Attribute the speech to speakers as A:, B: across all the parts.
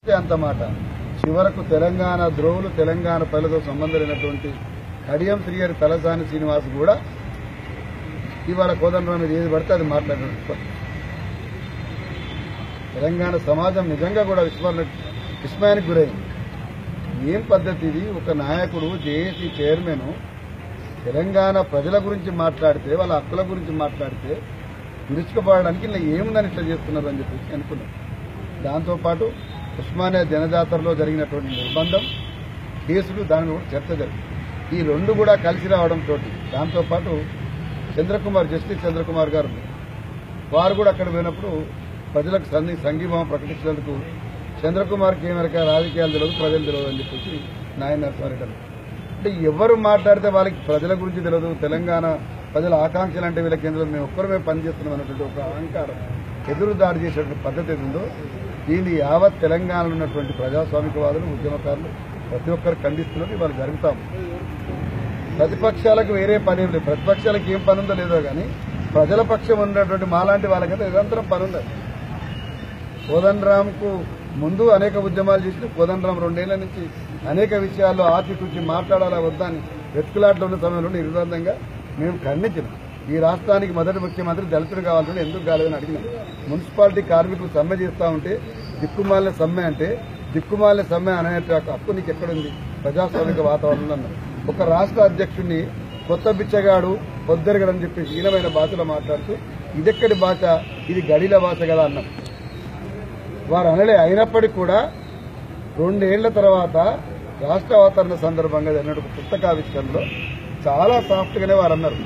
A: అంత మాట చివరకు తెలంగాణ ద్రోవులు తెలంగాణ ప్రజలతో సంబంధం లేనటువంటి కడియం శ్రీగారి తలసాని శ్రీనివాస్ కూడా ఇవాళ కోదండరాం మీద ఏది పడితే అది మాట్లాడిన తెలంగాణ సమాజం నిజంగా కూడా విస్మయానికి గురైంది. ఏం పద్ధతి ఇది? ఒక నాయకుడు జేఏసీ చైర్మన్ తెలంగాణ ప్రజల గురించి మాట్లాడితే, వాళ్ళ హక్కుల గురించి మాట్లాడితే విరుచుకుపడడానికి ఇలా ఏముందని ఇట్లా చేస్తున్నారు అని చెప్పేసి అనుకున్నాం. దాంతోపాటు ఉస్మానియా జనజాతరలో జరిగినటువంటి నిర్బంధం కేసులు దాని మీద చర్చ జరిగింది. ఈ రెండు కూడా కలిసి రావడంతో దాంతోపాటు జస్టిస్ చంద్రకుమార్ గారు వారు కూడా అక్కడ పోయినప్పుడు ప్రజలకు సంఘీభావం ప్రకటించినందుకు చంద్రకుమార్కి ఏమరక రాజకీయాలు తెలియదు, ప్రజలు తెలియదు అని చెప్పేసి నాయన నరసింహారెడ్డి అంటే ఎవరు మాట్లాడితే వాళ్ళకి ప్రజల గురించి తెలియదు, తెలంగాణ ప్రజల ఆకాంక్షలు అంటే వీళ్ళ కేంద్రంలో మేము ఒక్కరమే పనిచేస్తున్నాం అన్నటువంటి ఒక అహంకారం ఎదురుదాడి చేసేటువంటి పద్ధతి ఏదో దీన్ని యావత్ తెలంగాణలో ఉన్నటువంటి ప్రజాస్వామికవాదులు, ఉద్యమకారులు ప్రతి ఒక్కరు ఖండిస్తున్నది ఇవాళ జరుగుతాం. ప్రతిపక్షాలకు వేరే పని లేదు, ప్రతిపక్షాలకు ఏం పని ఉందో లేదో కానీ ప్రజల పక్షం ఉన్నటువంటి మాలాంటి వాళ్ళకైతే నిరంతరం పని ఉంది. కోదండరాంకు ముందు అనేక ఉద్యమాలు చేసిన కోదండరాం 2 ఏళ్ల నుంచి అనేక విషయాల్లో ఆచితూచి మాట్లాడాలా వద్దా అని వెతుకులాట్లో ఉన్న సమయంలో నిర్బంధంగా మేము ఖండించినాం. ఈ రాష్ట్రానికి మొదటి ముఖ్యమంత్రి దళితుడు కావాలని ఎందుకు కాలేదని అడిగినాం. మున్సిపాలిటీ కార్మికులు సమ్మె చేస్తా ఉంటే దిక్కుమాలిన సమ్మె అంటే దిక్కుమాలిన సమ్మె అనే హక్కు నీకు ఎక్కడుంది ప్రజాస్వామిక వాతావరణంలో అన్నారు. ఒక రాష్ట్ర అధ్యక్షుడిని కొత్త బిచ్చగాడు పొద్దెరగడని చెప్పి హీనమైన భాషలో మాట్లాడుతూ ఇదెక్కడి భాష, ఇది గడిల భాష కదా అన్నాం. వారు అనలే. అయినప్పటికీ కూడా 2 ఏళ్ల తర్వాత రాష్ట్ర అవతరణ సందర్భంగా జరిగిన పుస్తకావిష్కరణలో చాలా సాఫ్ట్ గానే వారు అన్నారు.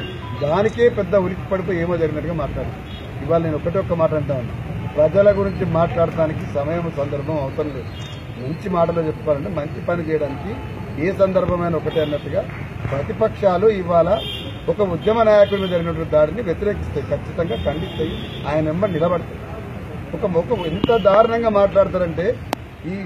A: దానికే పెద్ద ఉరికి పడిపోయి ఏమో జరిగినట్టుగా మాట్లాడారు. ఇవాళ నేను ఒక్క మాట అంటా ఉన్నా, ప్రజల గురించి మాట్లాడటానికి సమయం సందర్భం అవసరం లేదు. మంచి మాటలో చెప్పుకోవాలంటే మంచి పని చేయడానికి ఏ సందర్భమైనా ఒకటే అన్నట్టుగా ప్రతిపక్షాలు ఇవాళ ఒక ఉద్యమ నాయకుడి మీద జరిగినటువంటి దాడిని వ్యతిరేకిస్తాయి, ఖచ్చితంగా ఖండిస్తాయి, ఆయన వెంబడి నిలబడతాయి. ఒక ఎంత దారుణంగా మాట్లాడతారంటే ఈ